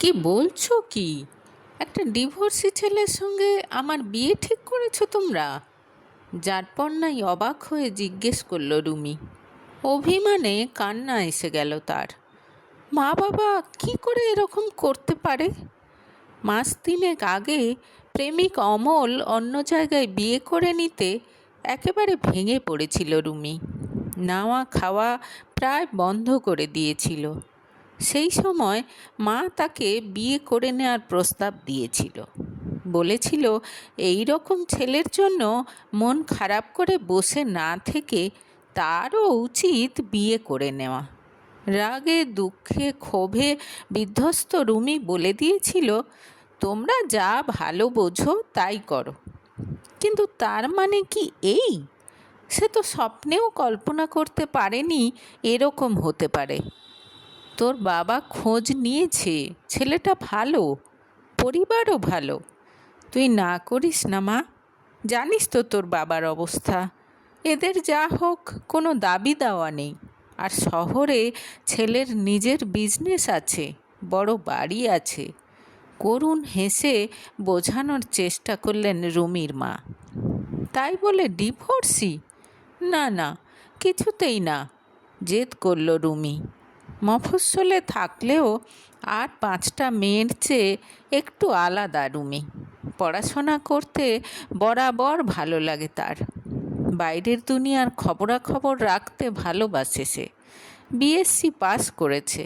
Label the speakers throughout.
Speaker 1: কি বলছো কি? একটা ডিভোর্সি ছেলের সঙ্গে আমার বিয়ে ঠিক করেছো তোমরা? যারপরনাই অবাক হয়ে জিজ্ঞেস করলো রুমি। অভিমানে কান্না এসে গেল তার। মা বাবা কি করে এরকম করতে পারে? মাস তিনেক আগে প্রেমিক অমল অন্য জায়গায় বিয়ে করে নিতে একেবারে ভেঙে পড়েছিল রুমি। নাওয়া খাওয়া প্রায় বন্ধ করে দিয়েছিল। সেই সময় মা তাকে বিয়ে করে নেওয়ার প্রস্তাব দিয়েছিল। বলেছিল এই রকম ছেলের জন্য মন খারাপ করে বসে না থেকে তারও উচিত বিয়ে করে নেওয়া। রাগে দুঃখে ক্ষোভে বিধ্বস্ত রুমি বলে দিয়েছিল, তোমরা যা ভালো বোঝো তাই করো। কিন্তু তার মানে কি এই? সে তো স্বপ্নেও কল্পনা করতে পারেনি এরকম হতে পারে। তোর বাবা খোঁজ নিয়েছে, ছেলেটা ভালো, পরিবারও ভালো। তুই না করিস না মা, জানিস তো তোর বাবার অবস্থা। এদের যা হোক কোনো দাবি দেওয়া নেই। আর শহরে ছেলের নিজের বিজনেস আছে, বড় বাড়ি আছে। করুণ হেসে বোঝানোর চেষ্টা করলেন রুমির মা। তাই বলে ডিভোর্সি? না না, কিছুতেই না, জেদ করল রুমি। মফস্বলে থাকলেও আর 5টা মেয়ের চেয়ে একটু আলাদা রুমি। পড়াশোনা করতে বরাবর ভালো লাগে তার। বাইরের দুনিয়ার খবরাখবর রাখতে ভালোবাসে সে। বিএসসি পাস করেছে।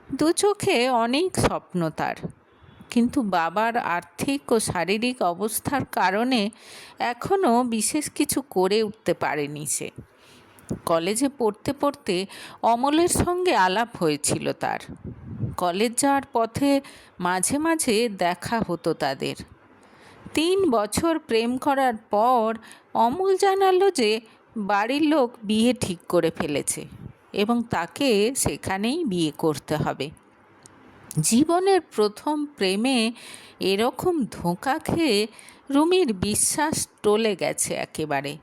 Speaker 1: দু চোখে অনেক স্বপ্ন তার। কিন্তু বাবার আর্থিক ও শারীরিক অবস্থার কারণে এখনও বিশেষ কিছু করে উঠতে পারেনি সে। কলেজে পড়তে পড়তে অমলের সঙ্গে আলাপ হয়েছিল তার। কলেজ যাওয়ার পথে মাঝে মাঝে দেখা হতো তাদের। 3 বছর প্রেম করার পর অমল জানালো যে বাড়ির লোক বিয়ে ঠিক করে ফেলেছে এবং তাকে সেখানেই বিয়ে করতে হবে। জীবনের প্রথম প্রেমে এরকম ধোঁকা খেয়ে রুমির বিশ্বাস টলে গেছে একেবারে।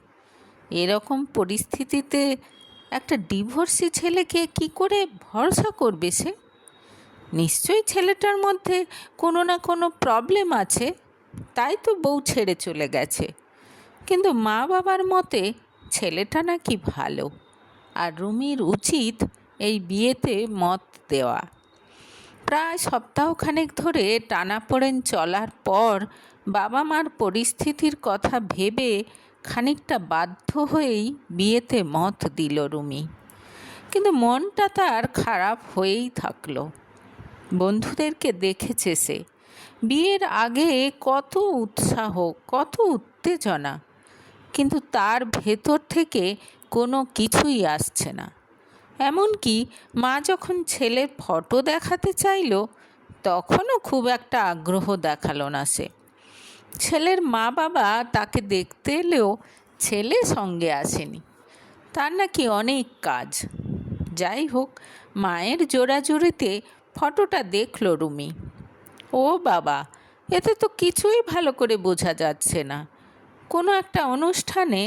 Speaker 1: এরকম পরিস্থিতিতে একটা ডিভোর্সি ছেলেকে কি করে ভরসা করবে সে? নিশ্চয়ই ছেলেটার মধ্যে কোনো না কোনো প্রবলেম আছে, তাই তো বউ ছেড়ে চলে গেছে। কিন্তু মা বাবার মতে ছেলেটা নাকি ভালো, আর রুমির উচিত এই বিয়েতে মত দেওয়া। প্রায় সপ্তাহখানেক ধরে টানাপোড়েন চলার পর বাবা মার পরিস্থিতির কথা ভেবে খানিকটা বাধ্য হয়েই বিয়েতে মত দিল রুমি। কিন্তু মনটা তার খারাপ হয়েই থাকলো। বন্ধুদেরকে দেখেছে সে। বিয়ের আগে কত উৎসাহ, কত উত্তেজনা, কিন্তু তার ভেতর থেকে কোনো কিছুই আসছে না। এমনকি মা যখন ছেলের ফটো দেখাতে চাইল, তখনও খুব একটা আগ্রহ দেখালো না সে। ছেলের মা বাবা তাকে দেখতে এলেও ছেলে সঙ্গে আসেনি। তার নাকি অনেক কাজ। যাই হোক, মায়ের জোরাজুরিতে ফটোটা দেখল রুমি। ও বাবা, এতে তো কিছুই ভালো করে বোঝা যাচ্ছে না। কোনো একটা অনুষ্ঠানে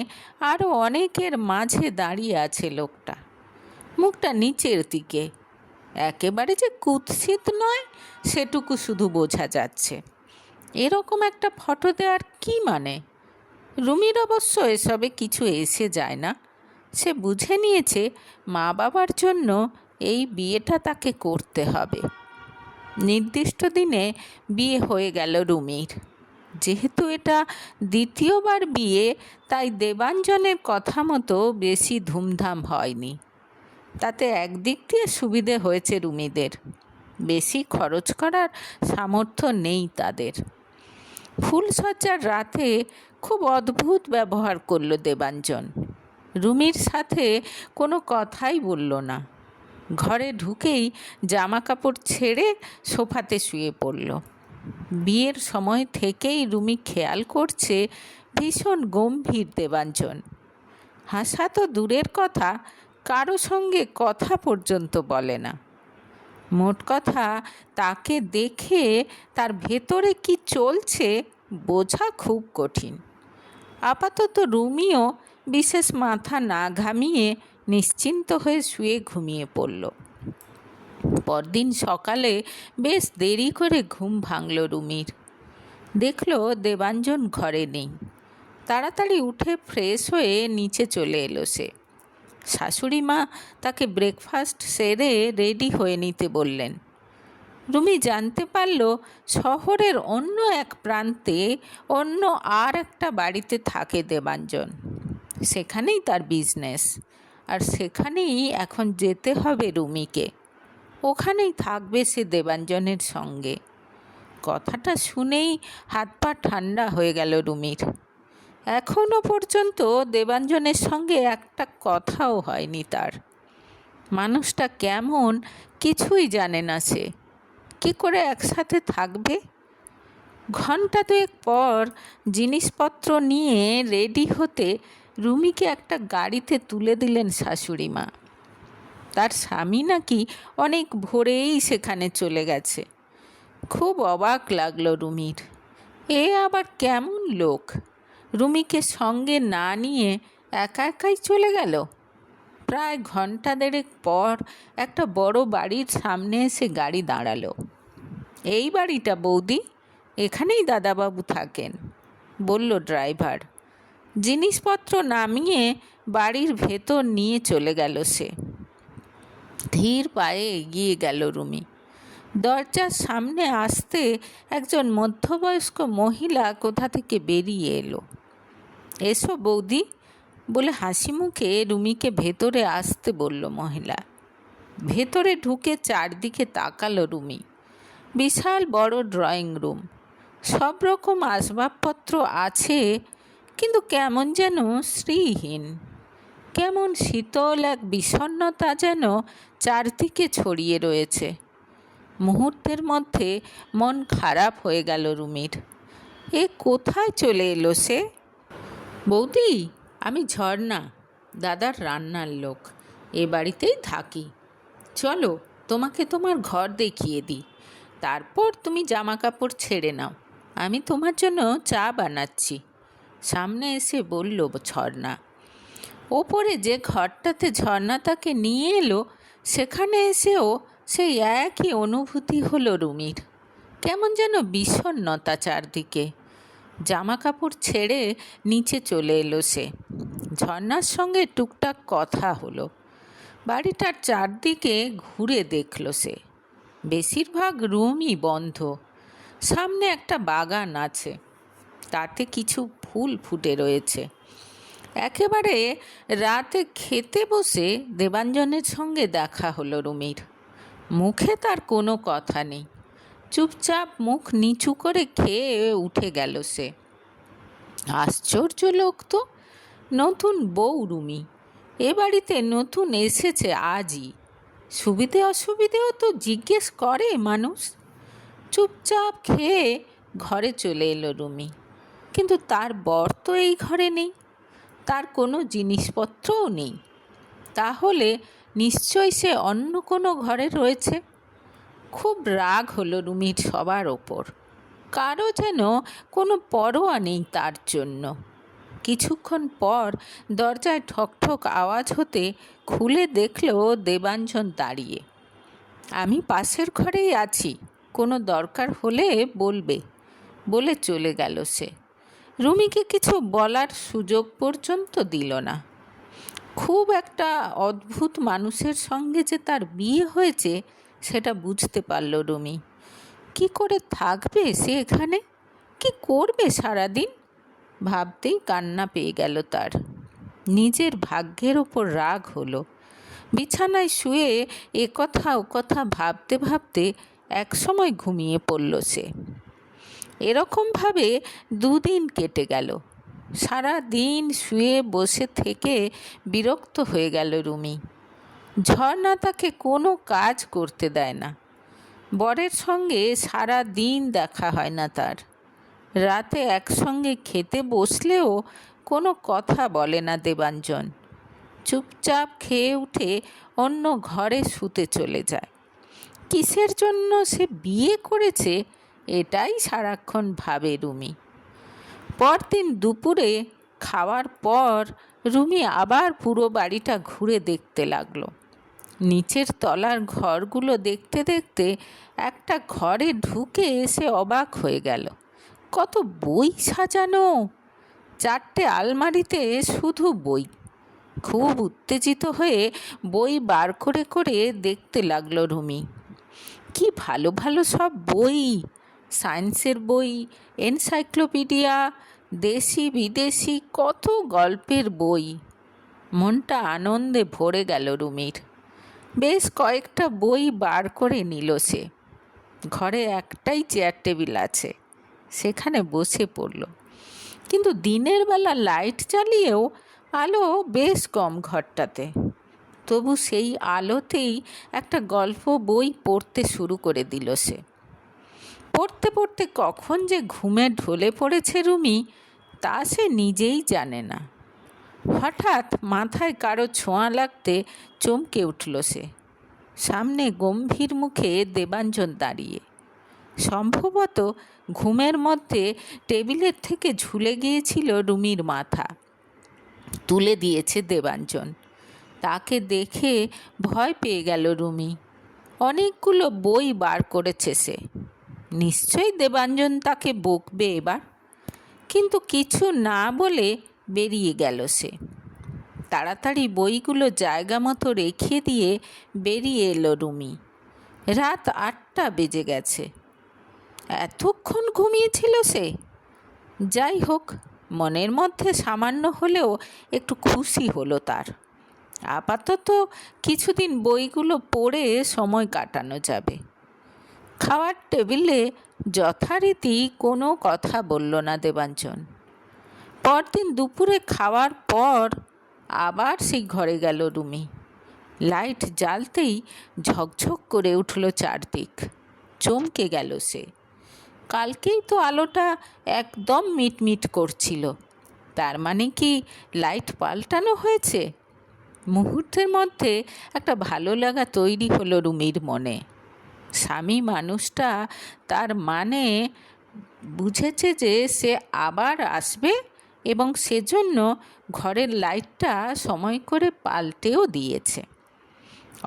Speaker 1: আরও অনেকের মাঝে দাঁড়িয়ে আছে লোকটা। মুখটা নিচের দিকে, একেবারে যে কুৎসিত নয় সেটুকু শুধু বোঝা যাচ্ছে। এরকম একটা ফটো দেওয়ার কী মানে? রুমির অবশ্য এসবে কিছু এসে যায় না। সে বুঝে নিয়েছে মা বাবার জন্য এই বিয়েটা তাকে করতে হবে। নির্দিষ্ট দিনে বিয়ে হয়ে গেল রুমির। যেহেতু এটা দ্বিতীয়বার বিয়ে, তাই দেবাঞ্জনের কথা মতো বেশি ধুমধাম হয়নি। তাতে একদিক দিয়ে সুবিধে হয়েছে রুমিদের। বেশি খরচ করার সামর্থ্য নেই তাদের। ফুলসজ্জার রাতে খুব অদ্ভুত ব্যবহার করল দেবাঞ্জন। রুমির সাথে কোনো কথাই বলল না। ঘরে ঢুকেই জামা কাপড় ছেড়ে সোফাতে শুয়ে পড়ল। বিয়ের সময় থেকেই রুমি খেয়াল করছে ভীষণ গম্ভীর দেবাঞ্জন। হাসা তো দূরের কথা, কারো সঙ্গে কথা পর্যন্ত বলে না। মোট কথা, তাকে দেখে তার ভেতরে কি চলছে বোঝা খুব কঠিন। আপাতত রুমিও বিশেষ মাথা না ঘামিয়ে নিশ্চিন্ত হয়ে শুয়ে ঘুমিয়ে পড়ল। পরদিন সকালে বেশ দেরি করে ঘুম ভাঙল রুমির। দেখল দেবাঞ্জন ঘরে নেই। তাড়াতাড়ি উঠে ফ্রেশ হয়ে নিচে চলে এলো সে। শাশুড়ি মা তাকে ব্রেকফাস্ট সেরে রেডি হয়ে নিতে বললেন। রুমি জানতে পারল শহরের অন্য এক প্রান্তে অন্য আর একটা বাড়িতে থাকে দেবাঞ্জন। সেখানেই তার বিজনেস, আর সেখানেই এখন যেতে হবে রুমিকে। ওখানেই থাকবে সে দেবাঞ্জনের সঙ্গে। কথাটা শুনেই হাত পা ঠান্ডা হয়ে গেল রুমির। এখনও পর্যন্ত দেবাঞ্জনের সঙ্গে একটা কথাও হয়নি তার। মানুষটা কেমন কিছুই জানে না সে। কী করে একসাথে থাকবে? ঘণ্টা দুয়েক পর জিনিসপত্র নিয়ে রেডি হতে রুমিকে একটা গাড়িতে তুলে দিলেন শাশুড়ি মা। তার স্বামী নাকি অনেক ভোরেই সেখানে চলে গেছে। খুব অবাক লাগলো রুমির। এ আবার কেমন লোক, রুমিকে সঙ্গে না নিয়ে একা একাই চলে গেল? প্রায় ঘণ্টা দেড়েক পর একটা বড় বাড়ির সামনে এসে গাড়ি দাঁড়ালো। এই বাড়িটা বৌদি, এখানেই দাদাবাবু থাকেন, বলল ড্রাইভার। জিনিসপত্র নামিয়ে বাড়ির ভেতর নিয়ে চলে গেল সে। ধীর পায়ে এগিয়ে গেল রুমি। দরজার সামনে আসতে একজন মধ্যবয়স্ক মহিলা কোথা থেকে বেরিয়ে এলো। এসো বৌদি, বলে হাসি মুখে রুমিকে ভেতরে আসতে বলল মহিলা। ভেতরে ঢুকে চারদিকে তাকালো রুমি। বিশাল বড় ড্রয়িং রুম, সব রকম আসবাবপত্র আছে, কিন্তু কেমন যেন শ্রীহীন। কেমন শীতল এক বিষণ্ণতা যেন চারদিকে ছড়িয়ে রয়েছে। মুহূর্তের মধ্যে মন খারাপ হয়ে গেল রুমির। এ কোথায় চলে এলো সে? বৌদি, আমি ঝর্ণা, দাদার রান্নার লোক। এ বাড়িতেই থাকি। চলো তোমাকে তোমার ঘর দেখিয়ে দিই, তারপর তুমি জামা কাপড় ছেড়ে নাও। আমি তোমার জন্য চা বানাচ্ছি, সামনে এসে বলল ঝর্ণা। ওপরে যে ঘরটাতে ঝর্ণা তাকে নিয়ে এলো, সেখানে এসেও সেই একই অনুভূতি হলো রুমির। কেমন যেন বিষণ্ণতা চারদিকে। জামা কাপড় ছেড়ে নিচে চলে এলো সে। ঝর্ণার সঙ্গে টুকটাক কথা হলো। বাড়িটার চারদিকে ঘুরে দেখল সে। বেশিরভাগ রুমই বন্ধ। সামনে একটা বাগান আছে, তাতে কিছু ফুল ফুটে রয়েছে। একেবারে রাতে খেতে বসে দেবাঞ্জনের সঙ্গে দেখা হলো রুমির। মুখে তার কোনো কথা নেই, চুপচাপ মুখ নিচু করে খেয়ে উঠে গেল সে। আশ্চর্য লোক তো, নতুন বউ রুমি, এ বাড়িতে নতুন এসেছে আজই। সুবিধে অসুবিধেও তো জিজ্ঞেস করে মানুষ। চুপচাপ খেয়ে ঘরে চলে এলো রুমি। কিন্তু তার বর তো এই ঘরে নেই, তার কোনো জিনিসপত্রও নেই। তাহলে নিশ্চয়ই সে অন্য কোনো ঘরে রয়েছে। খুব রাগ হলো রুমির সবার ওপর। কারো যেন কোনো পরোয়া নেই তার জন্য। কিছুক্ষণ পর দরজায় ঠকঠক আওয়াজ হতে খুলে দেখল দেবাঞ্জন দাঁড়িয়ে। আমি পাশের ঘরেই আছি, কোনো দরকার হলে বলবে, বলে চলে গেল সে। রুমিকে কিছু বলার সুযোগ পর্যন্ত দিল না। খুব একটা অদ্ভুত মানুষের সঙ্গে যে তার বিয়ে হয়েছে সেটা বুঝতে পারল রুমি। কি করে থাকবে সে এখানে? কি করবে সারাদিন? ভাবতেই কান্না পেয়ে গেল তার। নিজের ভাগ্যের ওপর রাগ হলো। বিছানায় শুয়ে একথা ও কথা ভাবতে ভাবতে একসময় ঘুমিয়ে পড়ল সে। এরকমভাবে দুদিন কেটে গেল। সারা দিন শুয়ে বসে থেকে বিরক্ত হয়ে গেল রুমি। ঝর্ণা তাকে কোনো কাজ করতে দেয় না। বরের সঙ্গে সারা দিন দেখা হয় না তার। রাতে একসঙ্গে খেতে বসলেও কোনো কথা বলে না দেবাঞ্জন। চুপচাপ খেয়ে উঠে অন্য ঘরে শুতে চলে যায়। কিসের জন্য সে বিয়ে করেছে এটাই সারাক্ষণ ভাবে রুমি। পরদিন দুপুরে খাওয়ার পর রুমি আবার পুরো বাড়িটা ঘুরে দেখতে লাগলো। নিচের তলার ঘরগুলো দেখতে দেখতে একটা ঘরে ঢুকে এসে অবাক হয়ে গেল। কত বই সাজানো! 4টে আলমারিতে শুধু বই। খুব উত্তেজিত হয়ে বই বার করে করে দেখতে লাগলো রুমি। কি ভালো ভালো সব বই! সায়েন্সের বই, এনসাইক্লোপিডিয়া, দেশি বিদেশি কত গল্পের বই। মনটা আনন্দে ভরে গেল রুমির। বেশ কয়েকটা বই বার করে নিল সে। ঘরে একটাই চেয়ার টেবিল আছে, সেখানে বসে পড়ল। কিন্তু দিনের বেলা লাইট জ্বালিয়েও আলো বেশ কম ঘরটাতে। তবু সেই আলোতেই একটা গল্প বই পড়তে শুরু করে দিল সে। পড়তে পড়তে কখন যে ঘুমে ঢলে পড়েছে রুমি, তা সে নিজেই জানে না। হঠাৎ মাথায় কারো ছোঁয়া লাগতে চমকে উঠল সে। সামনে গম্ভীর মুখে দেবাঞ্জন দাঁড়িয়ে। সম্ভবত ঘুমের মধ্যে টেবিলের থেকে ঝুলে গিয়েছিল রুমির মাথা। তুলে দিয়েছে দেবাঞ্জন। তাকে দেখে ভয় পেয়ে গেল রুমি। অনেকগুলো বই বার করেছে সে। নিশ্চয়ই দেবাঞ্জন তাকে বকবে এবার। কিন্তু কিছু না বলে বেরিয়ে গেল সে। তাড়াতাড়ি বইগুলো জায়গা মতো রেখে দিয়ে বেরিয়ে এলো রুমি। রাত 8টা বেজে গেছে। এতক্ষণ ঘুমিয়েছিল সে। যাই হোক, মনের মধ্যে সামান্য হলেও একটু খুশি হলো তার। আপাতত কিছুদিন বইগুলো পড়ে সময় কাটানো যাবে। খাওয়ার টেবিলে যথারীতি কোনো কথা বলল না দেবাঞ্জন। পরদিন দুপুরে খাওয়ার পর আবার সেই ঘরে গেল রুমি। লাইট জ্বালতেই ঝকঝক করে উঠল চারদিক। চমকে গেল সে। কালকেই তো আলোটা একদম মিটমিট করছিল। তার মানে কি লাইট পাল্টানো হয়েছে? মুহূর্তের মধ্যে একটা ভালো লাগা তৈরি হলো রুমির মনে। স্বামী মানুষটা তার মানে বুঝেছে যে সে আবার আসবে, এবং সেজন্য ঘরের লাইটটা সময় করে পাল্টেও দিয়েছে।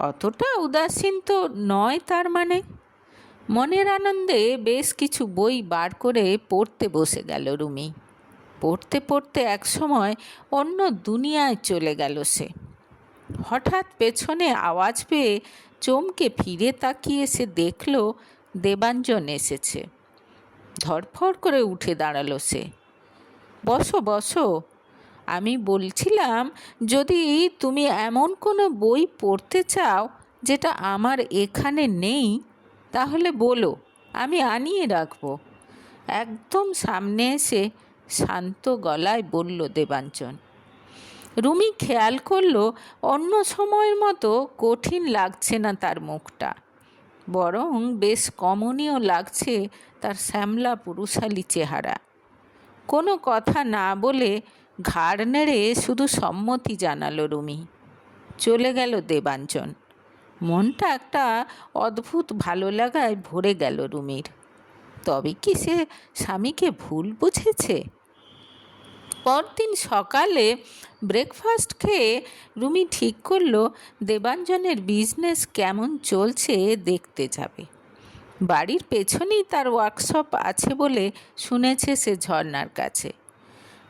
Speaker 1: অতটা উদাসীন তো নয় তার মানে। মনের আনন্দে বেশ কিছু বই বার করে পড়তে বসে গেল রুমি। পড়তে পড়তে একসময় অন্য দুনিয়ায় চলে গেল সে। হঠাৎ পেছনে আওয়াজ পেয়ে চমকে ফিরে তাকিয়ে সে দেখল দেবাঞ্জন এসেছে। ধড়ফড় করে উঠে দাঁড়ালো সে। বসো বসো, আমি বলছিলাম যদি তুমি এমন কোনো বই পড়তে চাও যেটা আমার এখানে নেই, তাহলে বলো, আমি আনিয়ে রাখবো। একদম সামনে এসে শান্ত গলায় বলল দেবাঞ্জন। রুমি খেয়াল করল অন্য সময়ের মতো কঠিন লাগছে না তার মুখটা, বরং বেশ কমনীয় লাগছে তার শ্যামলা পুরুষালী চেহারা। কোনো কথা না বলে ঘাড় নেড়ে শুধু সম্মতি জানালো রুমি। চলে গেল দেবাঞ্জন। মনটা একটা অদ্ভুত ভালো লাগায় ভরে গেল রুমির। তবে কি সে স্বামীকে ভুল বুঝেছে? পরদিন সকালে ব্রেকফাস্ট খেয়ে রুমি ঠিক করলো দেবাঞ্জনের বিজনেস কেমন চলছে দেখতে যাবে। বাড়ির পেছনেই তার ওয়ার্কশপ আছে বলে শুনেছে সে ঝর্নার কাছে।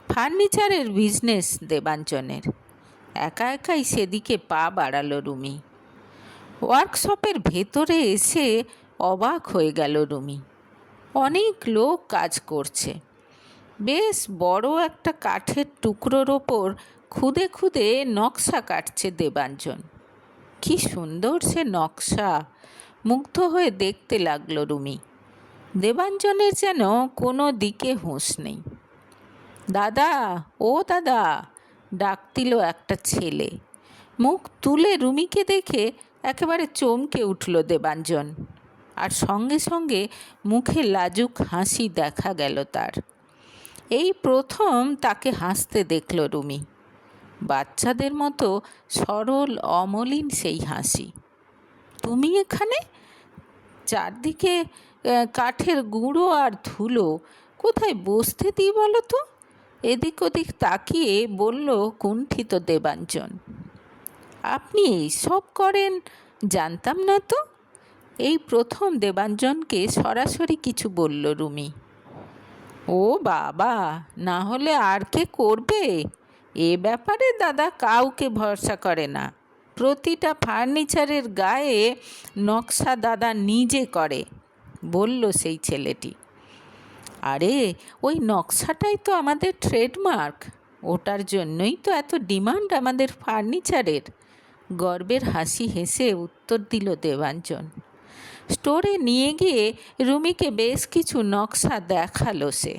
Speaker 1: ফার্নিচারের বিজনেস দেবাঞ্জনের। একা একাই সেদিকে পা বাড়ালো রুমি। ওয়ার্কশপের ভেতরে এসে অবাক হয়ে গেল রুমি। অনেক লোক কাজ করছে। বেশ বড় একটা কাঠের টুকরোর ওপর খুদে খুদে নকশা কাটছে দেবাঞ্জন। কি সুন্দর সে নকশা! মুগ্ধ হয়ে দেখতে লাগলো রুমি। দেবাঞ্জনের যেন কোনো দিকে হুঁশ নেই। দাদা, ও দাদা, ডাক দিল একটা ছেলে। মুখ তুলে রুমিকে দেখে একেবারে চমকে উঠল দেবাঞ্জন, আর সঙ্গে সঙ্গে মুখে লাজুক হাসি দেখা গেল তার। এই প্রথম তাকে হাসতে দেখল রুমি। বাচ্চাদের মতো সরল অমলিন সেই হাসি। তুমি এখানে? চারদিকে কাঠের গুঁড়ো আর ধুলো, কোথায় বসতে দিই বলো তো? এদিক ওদিক তাকিয়ে বলল কুণ্ঠিত দেবাঞ্জন। আপনি এইসব করেন জানতাম না তো। এই প্রথম দেবাঞ্জনকে সরাসরি কিছু বলল রুমি। ও বাবা, না হলে আর কে করবে? এ ব্যাপারে দাদা কাউকে ভরসা করে না। প্রতিটা ফার্নিচারের গায়ে নকশা দাদা নিজে করে, বলল সেই ছেলেটি। আরে ওই নকশাটাই তো আমাদের ট্রেডমার্ক, ওটার জন্যই তো এত ডিমান্ড আমাদের ফার্নিচারের। গর্বের হাসি হেসে উত্তর দিল দেবাঞ্জন। স্টোরে নিয়ে গিয়ে রুমিকে বেশ কিছু নকশা দেখালো সে।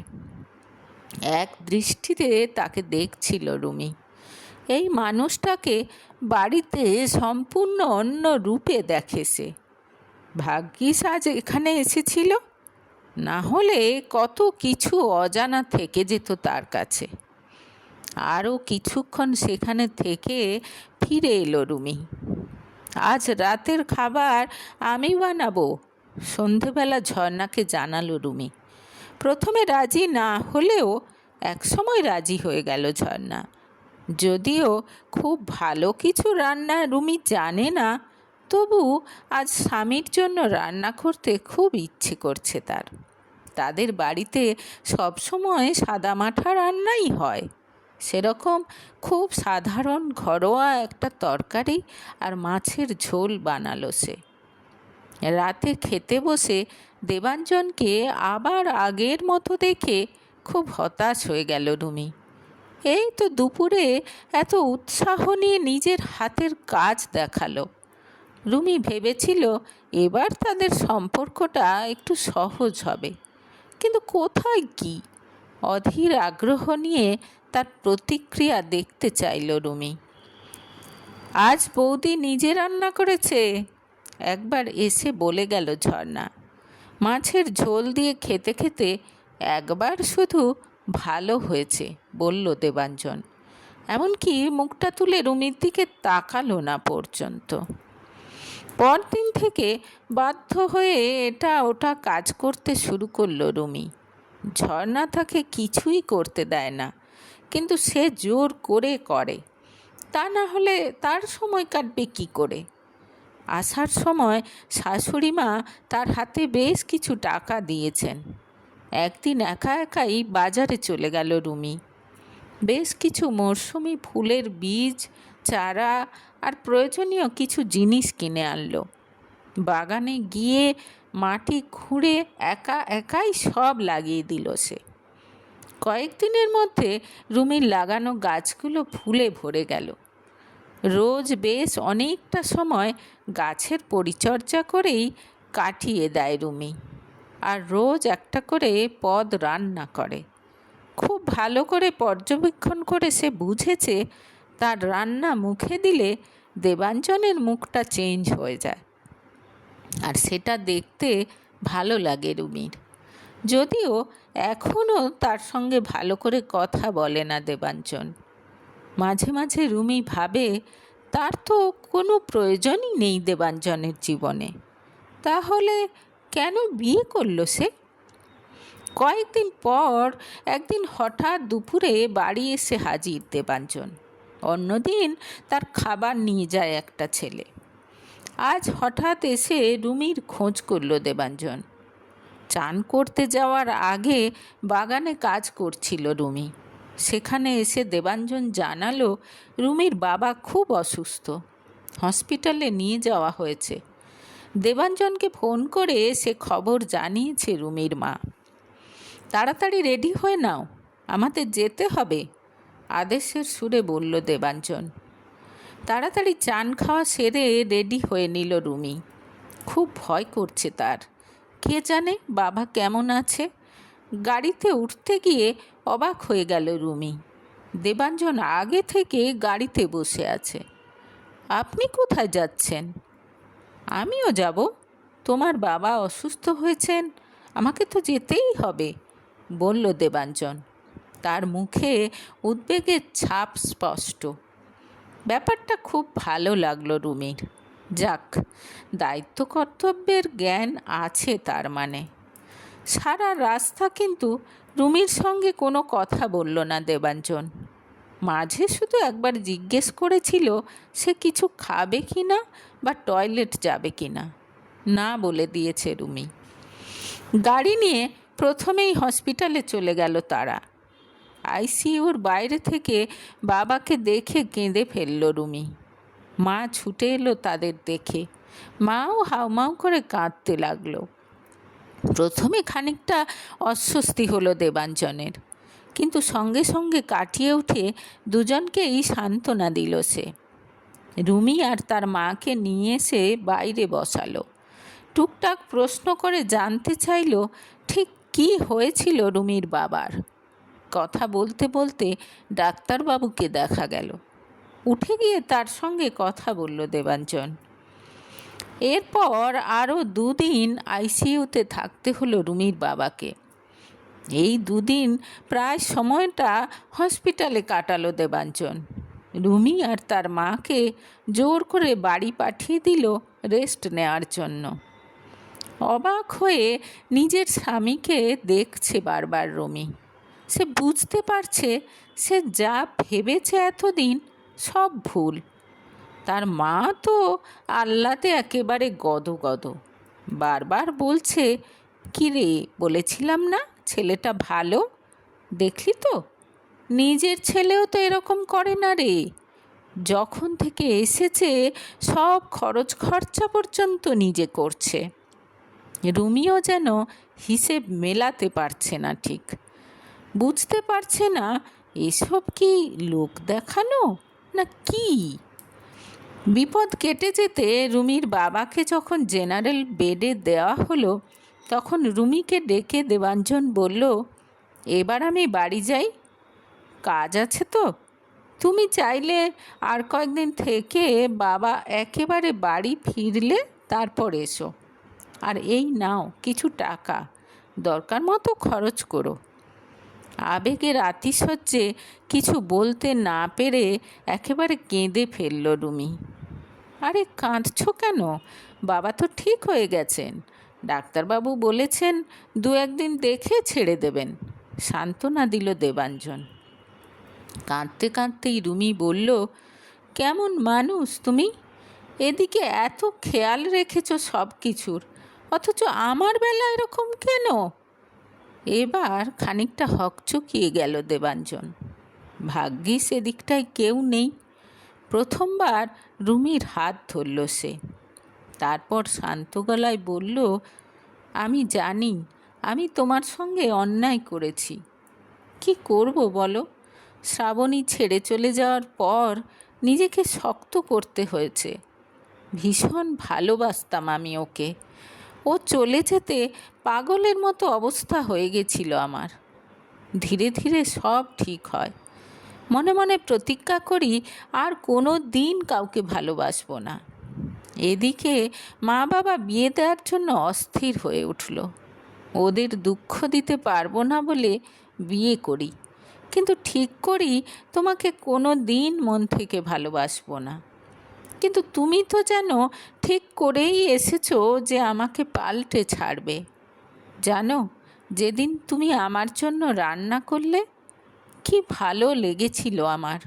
Speaker 1: এক দৃষ্টিতে তাকে দেখছিল রুমি। এই মানুষটাকে বাড়িতে সম্পূর্ণ অন্য রূপে দেখে সে। ভাগ্যিস আজ এখানে এসেছিল, না হলে কত কিছু অজানা থেকে যেত তার কাছে। আরও কিছুক্ষণ সেখানে থেকে ফিরে এলো রুমি। আজ রাতের খাবার আমি বানাবো, সন্ধেবেলা ঝর্ণাকে জানালো রুমি। প্রথমে রাজি না হলেও একসময় রাজি হয়ে গেল ঝর্ণা। যদিও খুব ভালো কিছু রান্না রুমি জানে না, তবু আজ স্বামীর জন্য রান্না করতে খুব ইচ্ছে করছে তার। তাদের বাড়িতে সবসময় সাদামাঠা রান্নাই হয়। সেরকম খুব সাধারণ ঘরোয়া একটা তরকারি আর মাছের ঝোল বানালো সে। রাতে খেতে বসে দেবাঞ্জনকে আবার আগের মতো দেখে খুব হতাশ হয়ে গেল রুমি। এই তো দুপুরে এত উৎসাহ নিয়ে নিজের হাতের কাজ দেখালো। রুমি ভেবেছিল এবার তাদের সম্পর্কটা একটু সহজ হবে, কিন্তু কোথায় কি! অধীর আগ্রহ নিয়ে তার প্রতিক্রিয়া দেখতে চাইল রুমি। আজ বৌদি নিজে রান্না করেছে, একবার এসে বলে গেল ঝর্ণা। মাছের ঝোল দিয়ে খেতে খেতে একবার শুধু ভালো হয়েছে বলল দেবাঞ্জন। এমনকি মুখটা তুলে রুমির দিকে তাকালো না পর্যন্ত। পরদিন থেকে বাধ্য হয়ে এটা ওটা কাজ করতে শুরু করলো রুমি। ঝর্ণা তাকে কিছুই করতে দেয় না, কিন্তু সে জোর করে করে। তা না হলে তার সময় কাটবে কি করে? আসার সময় শাশুড়ি মা তার হাতে বেশ কিছু টাকা দিয়েছেন। একদিন একা একাই বাজারে চলে গেল রুমি। বেশ কিছু মরশুমি ফুলের বীজ, চারা আর প্রয়োজনীয় কিছু জিনিস কিনে আনলো। বাগানে গিয়ে মাটি খুঁড়ে একা একাই সব লাগিয়ে দিল সে। কয়েকদিনের মধ্যে রুমির লাগানো গাছগুলো ফুলে ভরে গেল। রোজ বেশ অনেকটা সময় গাছের পরিচর্যা করেই কাটিয়ে দেয় রুমি। আর রোজ একটা করে পদ রান্না করে। খুব ভালো করে পর্যবেক্ষণ করে সে বুঝেছে তার রান্না মুখে দিলে দেবাঞ্জনের মুখটা চেঞ্জ হয়ে যায়, আর সেটা দেখতে ভালো লাগে রুমির। যদিও এখনও তার সঙ্গে ভালো করে কথা বলে না দেবাঞ্জন। মাঝে মাঝে রুমি ভাবে তার তো কোনো প্রয়োজনই নেই দেবাঞ্জনের জীবনে, তাহলে কেন বিয়ে করলো সে? কয়েকদিন পর একদিন হঠাৎ দুপুরে বাড়ি এসে হাজির দেবাঞ্জন। অন্যদিন তার খাবার নিয়ে যায় একটা ছেলে। আজ হঠাৎ এসে রুমির খোঁজ করল দেবাঞ্জন। চান করতে যাওয়ার আগে বাগানে কাজ করছিল রুমি। সেখানে এসে দেবাঞ্জন জানালো রুমির বাবা খুব অসুস্থ, হসপিটালে নিয়ে যাওয়া হয়েছে। দেবাঞ্জনকে ফোন করে সে খবর জানিয়েছে রুমির মা। তাড়াতাড়ি রেডি হয়ে নাও, আমাদের যেতে হবে, আদেশের সুরে বলল দেবাঞ্জন। তাড়াতাড়ি চান খাওয়া সেরে রেডি হয়ে নিল রুমি। খুব ভয় করছে তার, কে জানে বাবা কেমন আছে। গাড়িতে উঠতে গিয়ে অবাক হয়ে গেল রুমি। দেবাঞ্জন আগে থেকে গাড়িতে বসে আছে। আপনি কোথায় যাচ্ছেন? আমিও যাব, তোমার বাবা অসুস্থ হয়েছেন, আমাকে তো যেতেই হবে, বলল দেবাঞ্জন। তার মুখে উদ্বেগের ছাপ স্পষ্ট। ব্যাপারটা খুব ভালো লাগলো রুমির। যাক, দায়িত্ব কর্তব্যের জ্ঞান আছে তার মানে। সারা রাস্তা কিন্তু রুমির সঙ্গে কোনো কথা বলল না দেবাঞ্জন। মাঝে শুধু একবার জিজ্ঞেস করেছিল সে কিছু খাবে কি না বা টয়লেট যাবে কি না। না বলে দিয়েছে রুমি। গাড়ি নিয়ে প্রথমেই হসপিটালে চলে গেল তারা। আইসিইউর বাইরে থেকে বাবাকে দেখে কেঁদে ফেলল রুমি। মা ছুটে এলো তাদের দেখে। মাও হাউমাউ করে কাঁদতে লাগলো। প্রথমে খানিকটা অস্বস্তি হলো দেবাঞ্জনের, কিন্তু সঙ্গে সঙ্গে কাটিয়ে উঠে দুজনকেই সান্ত্বনা দিল সে। রুমি আর তার মাকে নিয়ে এসে বাইরে বসালো। টুকটাক প্রশ্ন করে জানতে চাইল ঠিক কী হয়েছিল রুমির বাবার। কথা বলতে বলতে ডাক্তারবাবুকে দেখা গেল। উঠে গিয়ে তার সঙ্গে কথা বলল দেবাঞ্জন। এরপর আরও 2 দিন আইসিইউতে থাকতে হলো রুমির বাবাকে। এই 2 দিন প্রায় সময়টা হসপিটালে কাটালো দেবাঞ্জন। রুমি আর তার মাকে জোর করে বাড়ি পাঠিয়ে দিল রেস্ট নেওয়ার জন্য। অবাক হয়ে নিজের স্বামীকে দেখছে বারবার রুমি। সে বুঝতে পারছে সে যা ভেবেছে এতদিন সব ভুল। তার মা তো আহ্লাদে একেবারে গদগদ। বারবার বলছে, কী রে, বলেছিলাম না ছেলেটা ভালো, দেখলি তো নিজের ছেলেও তো এরকম করে না রে। যখন থেকে এসেছে সব খরচ খরচা পর্যন্ত নিজে করছে। রুমিও যেন হিসেব মেলাতে পারছে না, ঠিক বুঝতে পারছে না এসব কি লোক দেখানো না কি। বিপদ কেটে যেতে রুমির বাবাকে যখন জেনারেল বেডে দেওয়া হলো, তখন রুমিকে ডেকে দেবাঞ্জন বলল, এবার আমি বাড়ি যাই, কাজ আছে তো। তুমি চাইলে আর কয়েকদিন থেকে বাবা একেবারে বাড়ি ফিরলে তারপর এসো। আর এই নাও কিছু টাকা, দরকার মতো খরচ করো। আবেগের আতিশয্যে কিছু বলতে না পেরে একেবারে কেঁদে ফেলল রুমি। আরে কাঁদছো কেন? বাবা তো ঠিক হয়ে গেছেন। ডাক্তারবাবু বলেছেন 2-1 দিন দেখে ছেড়ে দেবেন, সান্ত্বনা দিল দেবাঞ্জন। কাঁদতে কাঁদতেই রুমি বলল, কেমন মানুষ তুমি, এদিকে এত খেয়াল রেখেছ সব কিছুর, অথচ আমার বেলা এরকম কেন? এবার খানিকটা হকচকিয়ে গেল দেবাঞ্জন। ভাগ্যিস এদিকটায় কেউ নেই। প্রথমবার রুমির হাত ধরল সে। তারপর শান্ত গলায় বলল, আমি জানি আমি তোমার সঙ্গে অন্যায় করেছি। কি করব বলো? শ্রাবণী ছেড়ে চলে যাওয়ার পর নিজেকে শক্ত করতে হয়েছে। ভীষণ ভালোবাসতাম আমি ওকে। ও চলে যেতে পাগলের মতো অবস্থা হয়ে গেছিল আমার। ধীরে ধীরে সব ঠিক হয়। মনে মনে প্রতিজ্ঞা করি আর কোনো দিন কাউকে ভালোবাসবো না। এদিকে মা বাবা বিয়ে দেওয়ার জন্য অস্থির হয়ে উঠল। ওদের দুঃখ দিতে পারবো না বলে বিয়ে করি, কিন্তু ঠিক করি তোমাকে কোনো দিন মন থেকে ভালোবাসবো না। কিন্তু তুমি তো যেন ঠিক করেই এসেছো যে আমাকে পাল্টে ছাড়বে। জানো, যেদিন তুমি আমার জন্য রান্না করলে কি ভালো লেগেছিল আমার।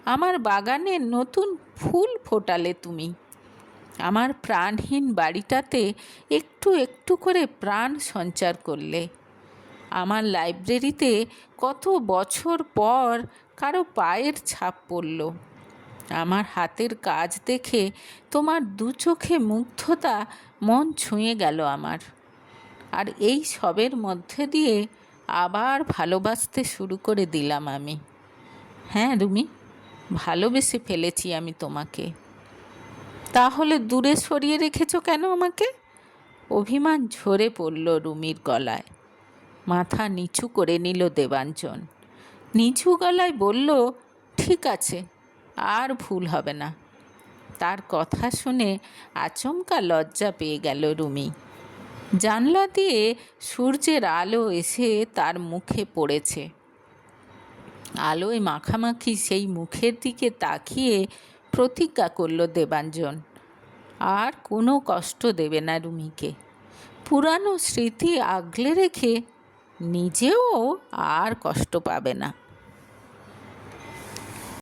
Speaker 1: আমার বাগানে নতুন ফুল ফোটালে তুমি। আমার প্রাণহীন বাড়িটাতে একটু একটু করে প্রাণ সঞ্চার করলে। আমার লাইব্রেরিতে কত বছর পর কারো পায়ের ছাপ পড়ল। আমার হাতের কাজ দেখে তোমার 2 চোখে মুগ্ধতা মন ছুঁয়ে গেল আমার। আর এই সবের মধ্যে দিয়ে আবার ভালোবাসতে শুরু করে দিলাম আমি। হ্যাঁ রুমি, ভালোবেসে ফেলেছি আমি তোমাকে। তাহলে দূরে সরিয়ে রেখেছো কেন আমাকে? অভিমান ঝরে পড়ল রুমির গলায়। মাথা নিচু করে নিল দেবাঞ্জন। নিচু গলায় বলল, ঠিক আছে, আর ভুল হবে না। তার কথা শুনে আচমকা লজ্জা পেয়ে গেল রুমি। জানলা দিয়ে সূর্যের আলো এসে তার মুখে পড়েছে। আলোয় মাখামাখি সেই মুখের দিকে তাকিয়ে প্রতিজ্ঞা করল দেবাঞ্জন, আর কোনো কষ্ট দেবে না রুমিকে। পুরানো স্মৃতি আগলে রেখে নিজেও আর কষ্ট পাবে না।